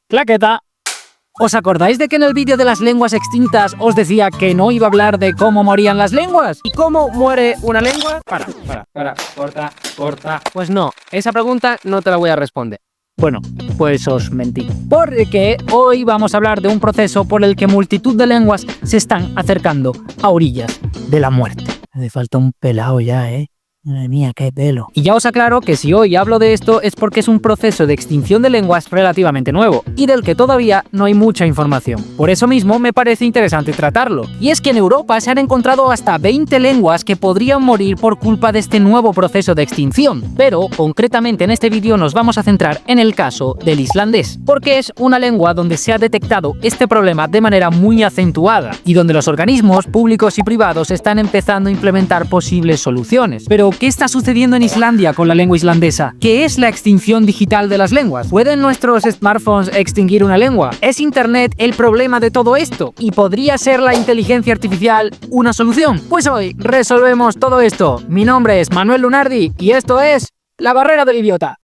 Claqueta. ¿Os acordáis de que en el vídeo de las lenguas extintas os decía que no iba a hablar de cómo morían las lenguas? ¿Y cómo muere una lengua? Corta. Pues no, esa pregunta no te la voy a responder. Bueno, pues os mentí. Porque hoy vamos a hablar de un proceso por el que multitud de lenguas se están acercando a orillas de la muerte. Me falta un pelao ya, ¿eh? Madre mía, qué pelo. Y ya os aclaro que si hoy hablo de esto es porque es un proceso de extinción de lenguas relativamente nuevo y del que todavía no hay mucha información. Por eso mismo me parece interesante tratarlo. Y es que en Europa se han encontrado hasta 20 lenguas que podrían morir por culpa de este nuevo proceso de extinción. Pero, concretamente en este vídeo nos vamos a centrar en el caso del islandés, porque es una lengua donde se ha detectado este problema de manera muy acentuada y donde los organismos públicos y privados están empezando a implementar posibles soluciones. Pero, ¿qué está sucediendo en Islandia con la lengua islandesa? ¿Qué es la extinción digital de las lenguas? ¿Pueden nuestros smartphones extinguir una lengua? ¿Es Internet el problema de todo esto? ¿Y podría ser la inteligencia artificial una solución? Pues hoy resolvemos todo esto. Mi nombre es Manuel Lunardi y esto es La Barrera del Idiota.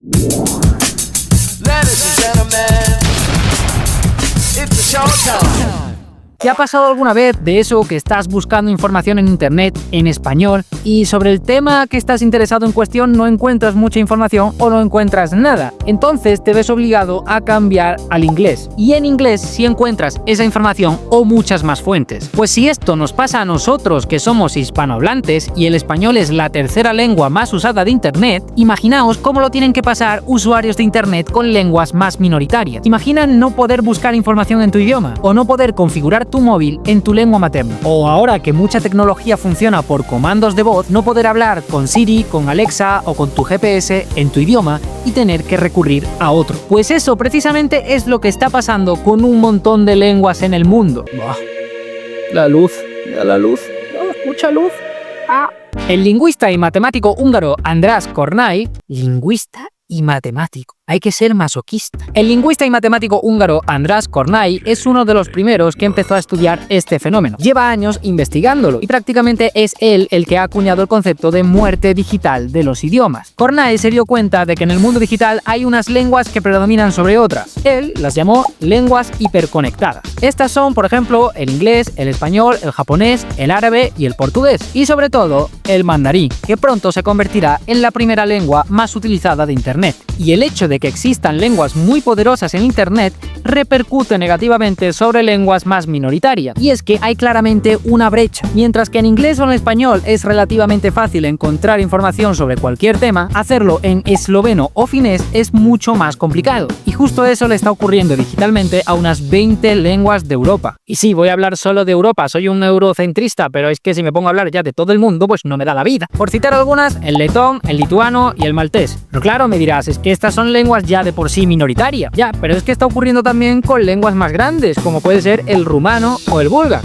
¿Te ha pasado alguna vez de eso que estás buscando información en internet en español y sobre el tema que estás interesado en cuestión no encuentras mucha información o no encuentras nada? Entonces te ves obligado a cambiar al inglés. Y en inglés sí encuentras esa información o muchas más fuentes. Pues si esto nos pasa a nosotros que somos hispanohablantes y el español es la tercera lengua más usada de internet, imaginaos cómo lo tienen que pasar usuarios de internet con lenguas más minoritarias. Imagina no poder buscar información en tu idioma o no poder configurar tu móvil en tu lengua materna. O ahora que mucha tecnología funciona por comandos de voz, no poder hablar con Siri, con Alexa o con tu GPS en tu idioma y tener que recurrir a otro. Pues eso precisamente es lo que está pasando con un montón de lenguas en el mundo. Buah. La luz, mucha luz. El lingüista y matemático húngaro András Kornai, lingüista y matemático. Hay que ser masoquista. El lingüista y matemático húngaro András Kornai es uno de los primeros que empezó a estudiar este fenómeno. Lleva años investigándolo y prácticamente es él el que ha acuñado el concepto de muerte digital de los idiomas. Kornai se dio cuenta de que en el mundo digital hay unas lenguas que predominan sobre otras. Él las llamó lenguas hiperconectadas. Estas son, por ejemplo, el inglés, el español, el japonés, el árabe y el portugués. Y sobre todo, el mandarín, que pronto se convertirá en la primera lengua más utilizada de Internet. Y el hecho de que existan lenguas muy poderosas en Internet repercute negativamente sobre lenguas más minoritarias. Y es que hay claramente una brecha. Mientras que en inglés o en español es relativamente fácil encontrar información sobre cualquier tema, hacerlo en esloveno o finés es mucho más complicado. Y justo eso le está ocurriendo digitalmente a unas 20 lenguas de Europa. Y sí, voy a hablar solo de Europa, soy un eurocentrista, pero es que si me pongo a hablar ya de todo el mundo, pues no me da la vida. Por citar algunas, el letón, el lituano y el maltés. Pero claro, me dirás, es que estas son lenguas ya de por sí minoritarias. Ya, pero es que está ocurriendo también con lenguas más grandes, como puede ser el rumano o el búlgaro.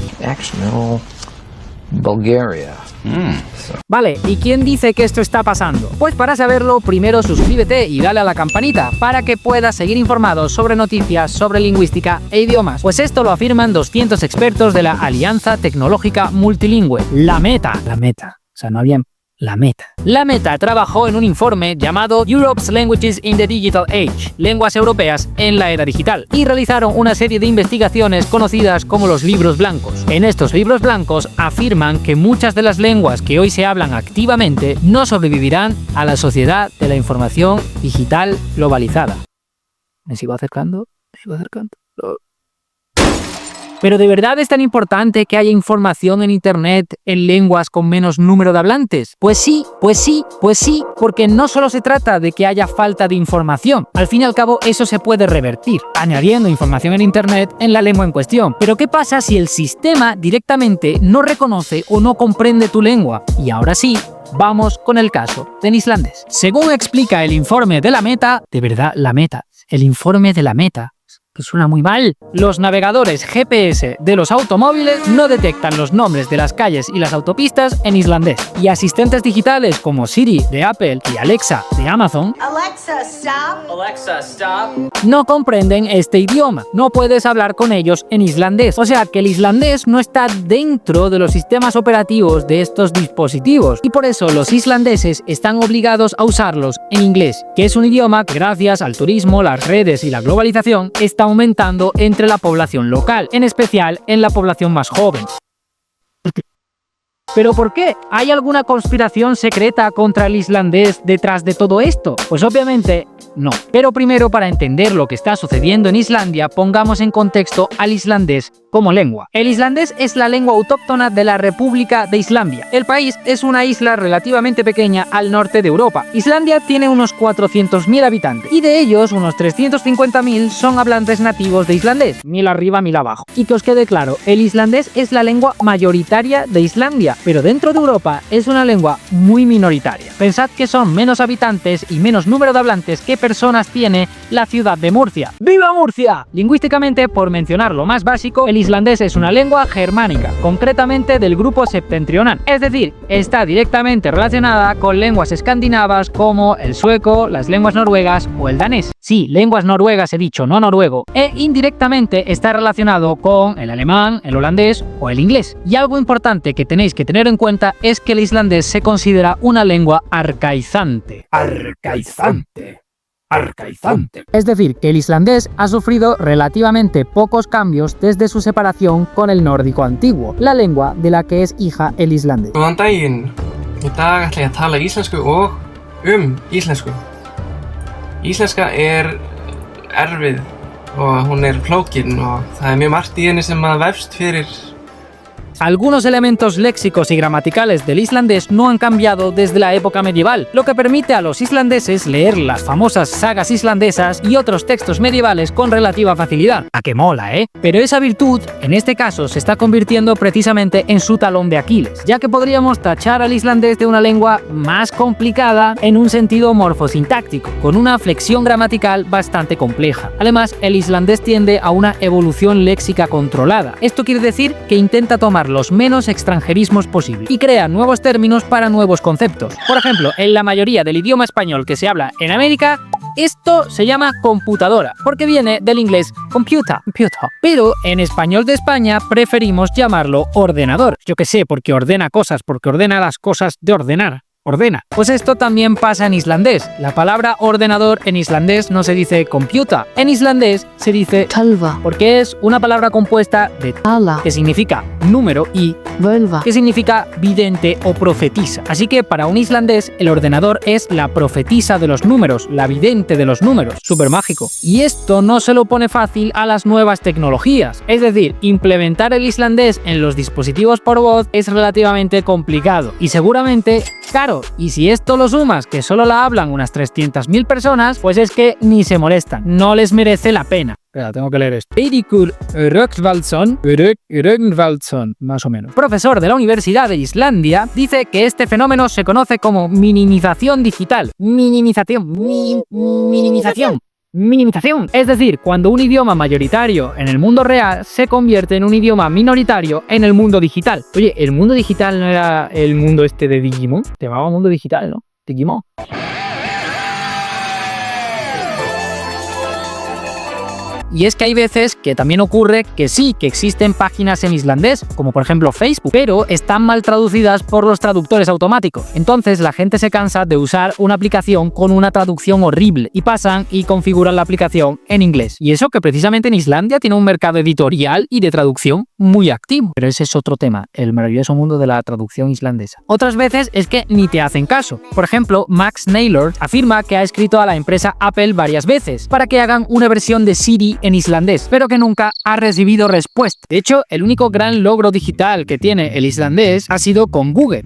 Bulgaria. Vale, ¿y quién dice que esto está pasando? Pues para saberlo, primero suscríbete y dale a la campanita para que puedas seguir informado sobre noticias sobre lingüística e idiomas. Pues esto lo afirman 200 expertos de la Alianza Tecnológica Multilingüe, la Meta. O sea, no había... La Meta trabajó en un informe llamado Europe's Languages in the Digital Age, lenguas europeas en la era digital, y realizaron una serie de investigaciones conocidas como los libros blancos. En estos libros blancos afirman que muchas de las lenguas que hoy se hablan activamente no sobrevivirán a la sociedad de la información digital globalizada. ¿Me sigo acercando? ¿Pero de verdad es tan importante que haya información en Internet en lenguas con menos número de hablantes? Pues sí, porque no solo se trata de que haya falta de información. Al fin y al cabo, eso se puede revertir, añadiendo información en Internet en la lengua en cuestión. Pero ¿qué pasa si el sistema directamente no reconoce o no comprende tu lengua? Y ahora sí, vamos con el caso del islandés. Según explica el informe de la Meta, el informe de la Meta, que suena muy mal. Los navegadores GPS de los automóviles no detectan los nombres de las calles y las autopistas en islandés. Y asistentes digitales como Siri de Apple y Alexa de Amazon Alexa, stop. no comprenden este idioma. No puedes hablar con ellos en islandés. O sea que el islandés no está dentro de los sistemas operativos de estos dispositivos. Y por eso los islandeses están obligados a usarlos en inglés, que es un idioma que gracias al turismo, las redes y la globalización está aumentando entre la población local, en especial en la población más joven. ¿Pero por qué? ¿Hay alguna conspiración secreta contra el islandés detrás de todo esto? Pues obviamente no. Pero primero, para entender lo que está sucediendo en Islandia, pongamos en contexto al islandés como lengua. El islandés es la lengua autóctona de la República de Islandia. El país es una isla relativamente pequeña al norte de Europa. Islandia tiene unos 400.000 habitantes y de ellos unos 350.000 son hablantes nativos de islandés, 1000 arriba, 1000 abajo. Y que os quede claro, el islandés es la lengua mayoritaria de Islandia, pero dentro de Europa es una lengua muy minoritaria. Pensad que son menos habitantes y menos número de hablantes que personas tiene la ciudad de Murcia. ¡Viva Murcia! Lingüísticamente, por mencionar lo más básico, el islandés es una lengua germánica, concretamente del grupo septentrional, es decir, está directamente relacionada con lenguas escandinavas como el sueco, las lenguas noruegas o el danés. Sí, lenguas noruegas he dicho, no noruego. E indirectamente está relacionado con el alemán, el holandés o el inglés. Y algo importante que tenéis que tener en cuenta es que el islandés se considera una lengua arcaizante. Arcaizante. Es decir, que el islandés ha sufrido relativamente pocos cambios desde su separación con el nórdico antiguo, la lengua de la que es hija el islandés. Góðan daginn. Í dag ætla ég að tala íslensku og íslensku. Íslenska erfið og hún flókin og það mjög margt í henni sem vefst fyrir. Algunos elementos léxicos y gramaticales del islandés no han cambiado desde la época medieval, lo que permite a los islandeses leer las famosas sagas islandesas y otros textos medievales con relativa facilidad. ¡A qué mola, eh! Pero esa virtud, en este caso, se está convirtiendo precisamente en su talón de Aquiles, ya que podríamos tachar al islandés de una lengua más complicada en un sentido morfosintáctico, con una flexión gramatical bastante compleja. Además, el islandés tiende a una evolución léxica controlada. Esto quiere decir que intenta tomar los menos extranjerismos posible y crea nuevos términos para nuevos conceptos. Por ejemplo, en la mayoría del idioma español que se habla en América, esto se llama computadora, porque viene del inglés computer. Pero en español de España preferimos llamarlo ordenador. Yo qué sé, porque ordena cosas, porque ordena las cosas de ordenar. Ordena. Pues esto también pasa en islandés. La palabra ordenador en islandés no se dice computer. En islandés se dice talva, porque es una palabra compuesta de tala, que significa número, y völva, que significa vidente o profetisa. Así que para un islandés el ordenador es la profetisa de los números, la vidente de los números. Súper mágico. Y esto no se lo pone fácil a las nuevas tecnologías. Es decir, implementar el islandés en los dispositivos por voz es relativamente complicado y seguramente caro. Y si esto lo sumas que solo la hablan unas 300.000 personas, pues es que ni se molestan, no les merece la pena. Espera, tengo que leer esto. Eiríkur Rögnvaldsson, más o menos, profesor de la Universidad de Islandia, dice que este fenómeno se conoce como minimización digital. Minimización. Es decir, cuando un idioma mayoritario en el mundo real se convierte en un idioma minoritario en el mundo digital. Oye, ¿el mundo digital no era el mundo este de Digimon? Te llamaba mundo digital, ¿no? Digimon. Y es que hay veces que también ocurre que sí, que existen páginas en islandés, como por ejemplo Facebook, pero están mal traducidas por los traductores automáticos. Entonces la gente se cansa de usar una aplicación con una traducción horrible y pasan y configuran la aplicación en inglés. Y eso que precisamente en Islandia tiene un mercado editorial y de traducción muy activo. Pero ese es otro tema, el maravilloso mundo de la traducción islandesa. Otras veces es que ni te hacen caso. Por ejemplo, Max Naylor afirma que ha escrito a la empresa Apple varias veces para que hagan una versión de Siri en islandés, pero que nunca ha recibido respuesta. De hecho, el único gran logro digital que tiene el islandés ha sido con Google,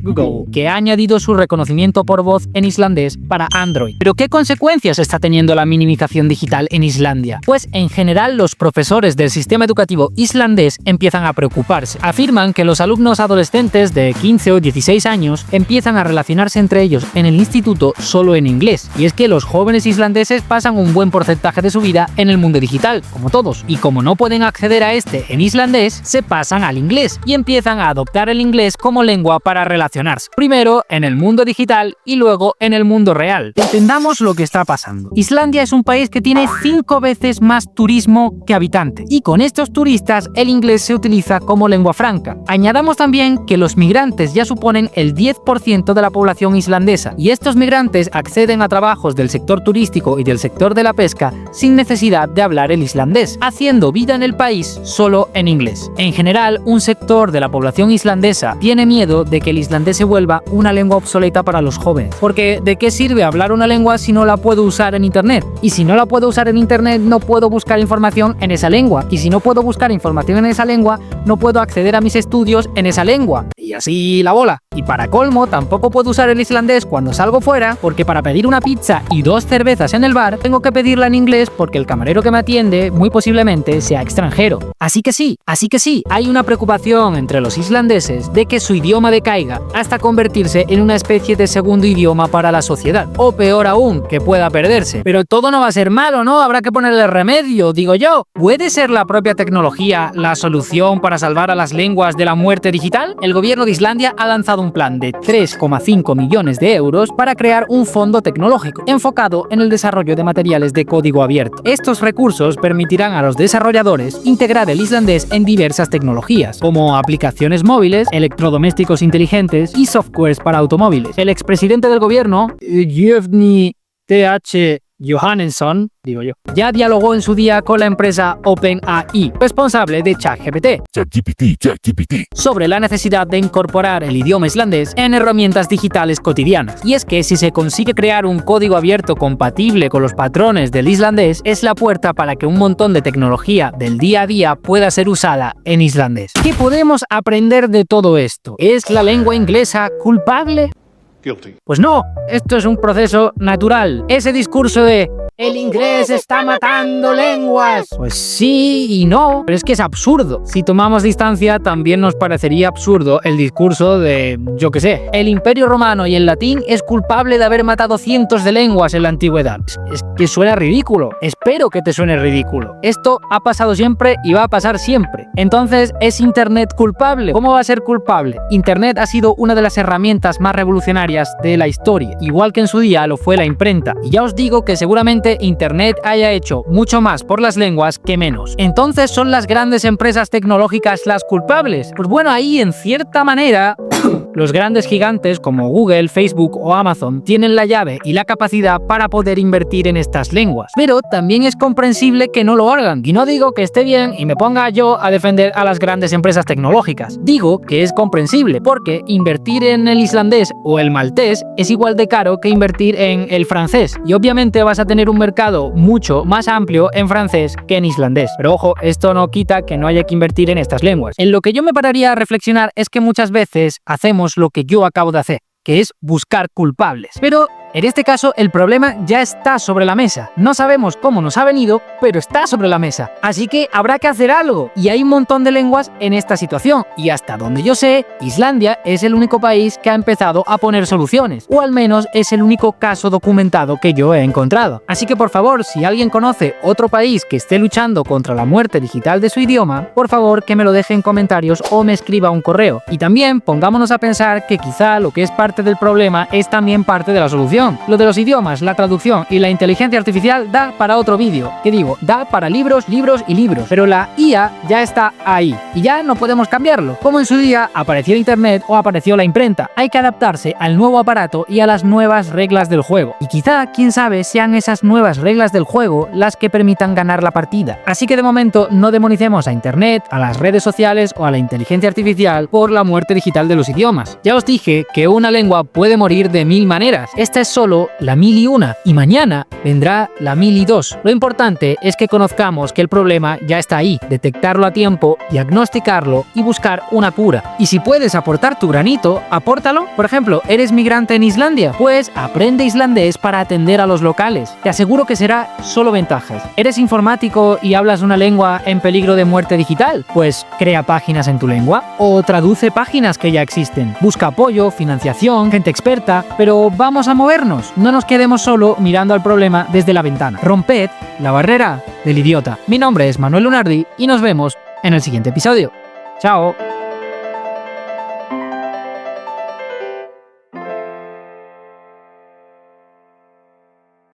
que ha añadido su reconocimiento por voz en islandés para Android. ¿Pero qué consecuencias está teniendo la minimización digital en Islandia? Pues en general los profesores del sistema educativo islandés empiezan a preocuparse. Afirman que los alumnos adolescentes de 15 o 16 años empiezan a relacionarse entre ellos en el instituto solo en inglés. Y es que los jóvenes islandeses pasan un buen porcentaje de su vida en el mundo digital, como todos, y como no pueden acceder a este en islandés, se pasan al inglés y empiezan a adoptar el inglés como lengua para relacionarse, primero en el mundo digital y luego en el mundo real. Entendamos lo que está pasando. Islandia es un país que tiene 5 veces más turismo que habitantes, y con estos turistas el inglés se utiliza como lengua franca. Añadamos también que los migrantes ya suponen el 10% de la población islandesa, y estos migrantes acceden a trabajos del sector turístico y del sector de la pesca sin necesidad de hablar el islandés, haciendo vida en el país solo en inglés. En general, un sector de la población islandesa tiene miedo de que el islandés se vuelva una lengua obsoleta para los jóvenes, porque ¿de qué sirve hablar una lengua si no la puedo usar en internet? Y si no la puedo usar en internet, no puedo buscar información en esa lengua, y si no puedo buscar información en esa lengua, no puedo acceder a mis estudios en esa lengua, y así la bola. Y para colmo, tampoco puedo usar el islandés cuando salgo fuera, porque para pedir una pizza y 2 cervezas en el bar, tengo que pedirla en inglés porque el camarero que me atiende muy posiblemente sea extranjero. Así que sí, hay una preocupación entre los islandeses de que su idioma decaiga hasta convertirse en una especie de segundo idioma para la sociedad, o peor aún, que pueda perderse. Pero todo no va a ser malo, ¿no? Habrá que ponerle remedio, digo yo. ¿Puede ser la propia tecnología la solución para salvar a las lenguas de la muerte digital? El gobierno de Islandia ha lanzado un plan de 3,5 millones de euros para crear un fondo tecnológico enfocado en el desarrollo de materiales de código abierto. Estos recursos permitirán a los desarrolladores integrar el islandés en diversas tecnologías, como aplicaciones móviles, electrodomésticos inteligentes y softwares para automóviles. El expresidente del gobierno, Jöfni T.H. Johannesson, digo yo, ya dialogó en su día con la empresa OpenAI, responsable de ChatGPT, sobre la necesidad de incorporar el idioma islandés en herramientas digitales cotidianas. Y es que si se consigue crear un código abierto compatible con los patrones del islandés, es la puerta para que un montón de tecnología del día a día pueda ser usada en islandés. ¿Qué podemos aprender de todo esto? ¿Es la lengua inglesa culpable? Guilty. Pues no, esto es un proceso natural. Ese discurso de "el inglés está matando lenguas", pues sí y no, pero es que es absurdo. Si tomamos distancia, también nos parecería absurdo el discurso de, yo qué sé, el Imperio Romano y el latín es culpable de haber matado cientos de lenguas en la antigüedad. Es que suena ridículo. Espero que te suene ridículo. Esto ha pasado siempre y va a pasar siempre. Entonces, ¿es Internet culpable? ¿Cómo va a ser culpable? Internet ha sido una de las herramientas más revolucionarias de la historia, igual que en su día lo fue la imprenta. Y ya os digo que seguramente Internet haya hecho mucho más por las lenguas que menos. Entonces, ¿son las grandes empresas tecnológicas las culpables? Pues bueno, ahí en cierta manera los grandes gigantes como Google, Facebook o Amazon tienen la llave y la capacidad para poder invertir en estas lenguas. Pero también es comprensible que no lo hagan. Y no digo que esté bien y me ponga yo a defender a las grandes empresas tecnológicas. Digo que es comprensible porque invertir en el islandés o el maltés es igual de caro que invertir en el francés. Y obviamente vas a tener un mercado mucho más amplio en francés que en islandés. Pero ojo, esto no quita que no haya que invertir en estas lenguas. En lo que yo me pararía a reflexionar es que muchas veces hacemos lo que yo acabo de hacer, que es buscar culpables. Pero en este caso el problema ya está sobre la mesa. No sabemos cómo nos ha venido, pero está sobre la mesa. Así que habrá que hacer algo. Y hay un montón de lenguas en esta situación. Y hasta donde yo sé, Islandia es el único país que ha empezado a poner soluciones. O al menos es el único caso documentado que yo he encontrado. Así que por favor, si alguien conoce otro país que esté luchando contra la muerte digital de su idioma, por favor que me lo deje en comentarios o me escriba un correo. Y también pongámonos a pensar que quizá lo que es parte del problema es también parte de la solución. Lo de los idiomas, la traducción y la inteligencia artificial da para otro vídeo. ¿Qué digo? Da para libros y libros. Pero la IA ya está ahí y ya no podemos cambiarlo. Como en su día apareció Internet o apareció la imprenta. Hay que adaptarse al nuevo aparato y a las nuevas reglas del juego. Y quizá, quién sabe, sean esas nuevas reglas del juego las que permitan ganar la partida. Así que de momento no demonicemos a Internet, a las redes sociales o a la inteligencia artificial por la muerte digital de los idiomas. Ya os dije que una lengua puede morir de 1000 maneras. Esta es solo la 1001 y mañana vendrá la 1002. Lo importante es que conozcamos que el problema ya está ahí, detectarlo a tiempo, diagnosticarlo y buscar una cura. Y si puedes aportar tu granito, apórtalo. Por ejemplo, ¿eres migrante en Islandia? Pues aprende islandés para atender a los locales. Te aseguro que será solo ventajas. ¿Eres informático y hablas una lengua en peligro de muerte digital? Pues crea páginas en tu lengua o traduce páginas que ya existen. Busca apoyo, financiación, gente experta, pero vamos a movernos. No nos quedemos solo mirando al problema desde la ventana. Romped la barrera del idiota. Mi nombre es Manuel Lunardi y nos vemos en el siguiente episodio. ¡Chao!